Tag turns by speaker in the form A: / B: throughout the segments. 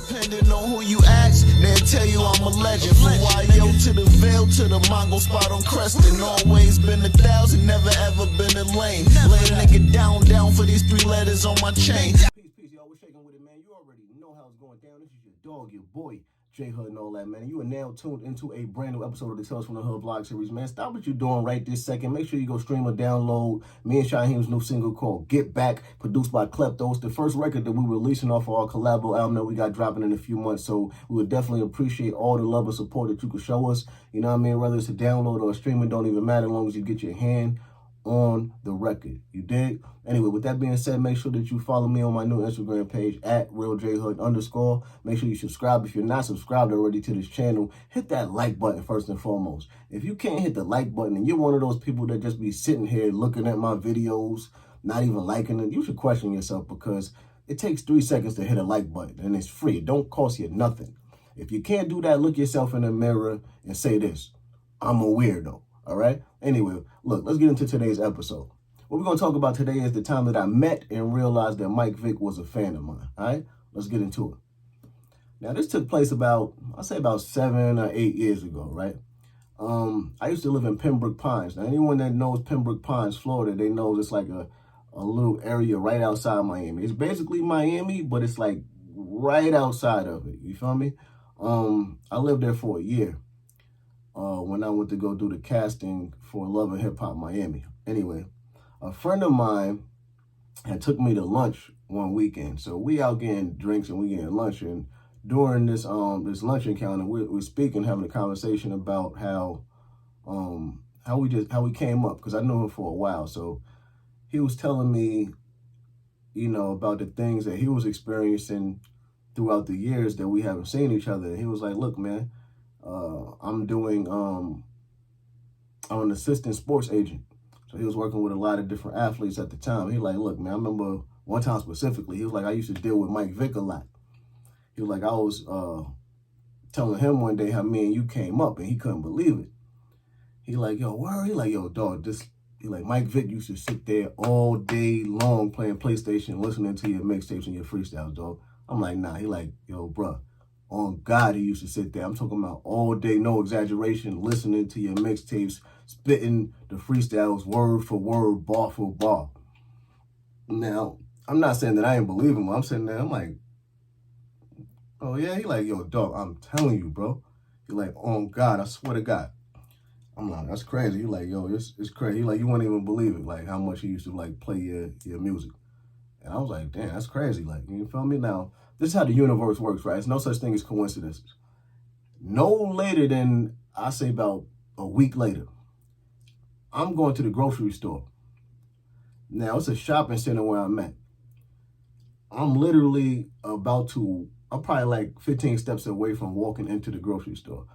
A: Depending on who you ask, they'll tell you I'm a legend. From YO to the Veil to the Mongo spot on Creston. Always been 1,000, never ever been a lane. Lay a nigga down for these 3 letters on my chain.
B: Peace, y'all. We're shaking with it, man. You already know how it's going down. This is your dog, your boy, J Hood and all that, man. You are now tuned into a brand new episode of the Tales from the Hood vlog series, man. Stop what you're doing right this second. Make sure you go stream or download me and Shaheem's new single called Get Back, produced by Klepto. It's the first record that we were releasing off of our collabo album that we got dropping in a few months. So we would definitely appreciate all the love and support that you could show us. You know what I mean? Whether it's a download or a streaming, don't even matter as long as you get your hand on the record. You dig? Anyway, with that being said, make sure that you follow me on my new Instagram page at RealJHood_. Make sure you subscribe. If you're not subscribed already to this channel, hit that like button first and foremost. If you can't hit the like button and you're one of those people that just be sitting here looking at my videos, not even liking it, you should question yourself, because it takes 3 seconds to hit a like button and it's free. It don't cost you nothing. If you can't do that, look yourself in the mirror and say this: I'm a weirdo. All right? Anyway, look, let's get into today's episode. What we're going to talk about today is the time that I met and realized that Mike Vic was a fan of mine. All right? Let's get into it. Now, this took place about 7 or 8 years ago, right? I used to live in Pembroke Pines. Now, anyone that knows Pembroke Pines, Florida, they know it's like a little area right outside Miami. It's basically Miami, but it's like right outside of it. You feel me? I lived there for a year. When I went to go do the casting for Love and Hip Hop Miami. Anyway, a friend of mine had took me to lunch one weekend. So we out getting drinks and we getting lunch. And during this this lunch encounter, we're speaking, having a conversation about how we came up, because I knew him for a while. So he was telling me, you know, about the things that he was experiencing throughout the years that we haven't seen each other. And he was like, look, man, I'm an assistant sports agent. So he was working with a lot of different athletes at the time. He was like, look, man, I remember one time specifically, he was like, I used to deal with Mike Vic a lot. He was like, I was telling him one day how me and you came up, and he couldn't believe it. He like, yo, where? He like, yo, dog, he like, Mike Vic used to sit there all day long playing PlayStation, listening to your mixtapes and your freestyles, dog. I'm like, nah. He like, yo, bruh. On God, he used to sit there. I'm talking about all day, no exaggeration, listening to your mixtapes, spitting the freestyles word for word, bar for bar. Now, I'm not saying that I ain't believe him. I'm sitting there, I'm like, oh yeah? He like, yo, dog, I'm telling you, bro. He like, on God, I swear to God. I'm like, that's crazy. He like, yo, it's crazy. He like, you won't even believe it, like how much he used to like play your music. And I was like, damn, that's crazy. Like, you feel me? Now, this is how the universe works, right? There's no such thing as coincidences. No later than, I say about a week later, I'm going to the grocery store. Now, it's a shopping center where I'm at. I'm literally I'm probably like 15 steps away from walking into the grocery store.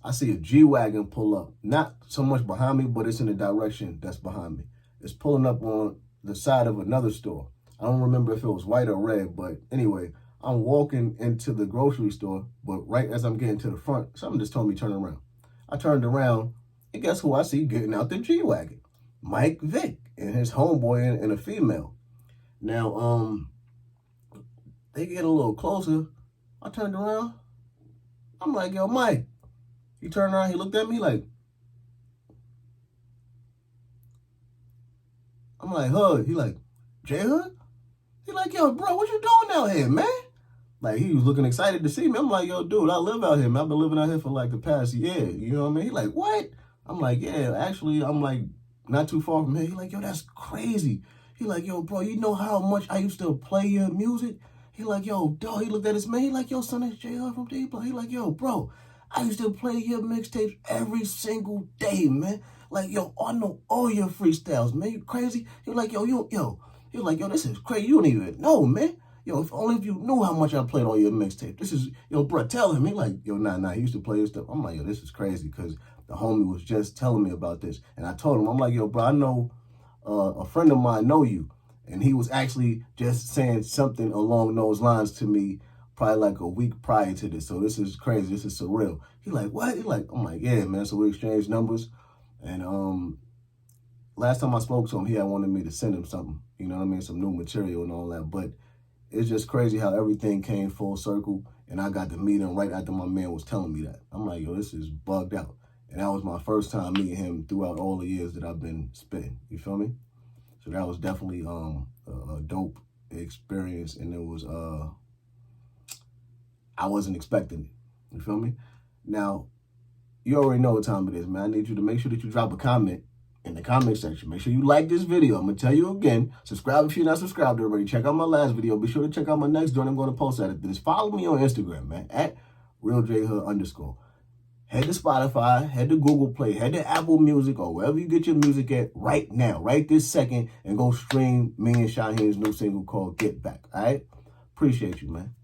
B: I see a G-Wagon pull up. Not so much behind me, but it's in the direction that's behind me. It's pulling up on the side of another store. I don't remember if it was white or red, but anyway, I'm walking into the grocery store, but right as I'm getting to the front, something just told me turn around. I turned around, and guess who I see getting out the G-Wagon? Mike Vic and his homeboy and a female. Now, they get a little closer. I turned around. I'm like, yo, Mike. He turned around, he looked at me like, I'm like, Hood. He like, J Hood? He like, yo, bro, what you doing out here, man? Like, he was looking excited to see me. I'm like, yo, dude, I live out here, man. I've been living out here for like the past year. You know what I mean? He like, what? I'm like, yeah, actually, I'm like not too far from here. He like, yo, that's crazy. He like, yo, bro, you know how much I used to play your music? He like, yo, dog, he looked at his man. He like, yo, son, that's J Hood from D-Block. He like, yo, bro, I used to play your mixtapes every single day, man. Like, yo, I know all your freestyles, man. You crazy? He like, yo, he like, yo, this is crazy. You don't even know, man. Yo, if only if you knew how much I played on your mixtape. This is, yo, bro, tell him. He like, yo, nah, he used to play this stuff. I'm like, yo, this is crazy, because the homie was just telling me about this. And I told him, I'm like, yo, bro, I know a friend of mine know you. And he was actually just saying something along those lines to me probably like a week prior to this. So this is crazy. This is surreal. He like, what? He like, I'm like, yeah, man. So we exchanged numbers. And last time I spoke to him, he had wanted me to send him something. You know what I mean? Some new material and all that. But it's just crazy how everything came full circle, and I got to meet him right after my man was telling me that. I'm like, yo, this is bugged out. And that was my first time meeting him throughout all the years that I've been spitting. You feel me? So that was definitely a dope experience, and it was I wasn't expecting it. You feel me? Now, you already know what time it is, man. I need you to make sure that you drop a comment in the comment section. Make sure you like this video. I'm going to tell you again. Subscribe if you're not subscribed already. Check out my last video. Be sure to check out my next joint I'm going to post at it. Just follow me on Instagram, man, at RealJHood_. Head to Spotify, head to Google Play, head to Apple Music, or wherever you get your music at right now, right this second, and go stream me and Shaheen's new single called Get Back, all right? Appreciate you, man.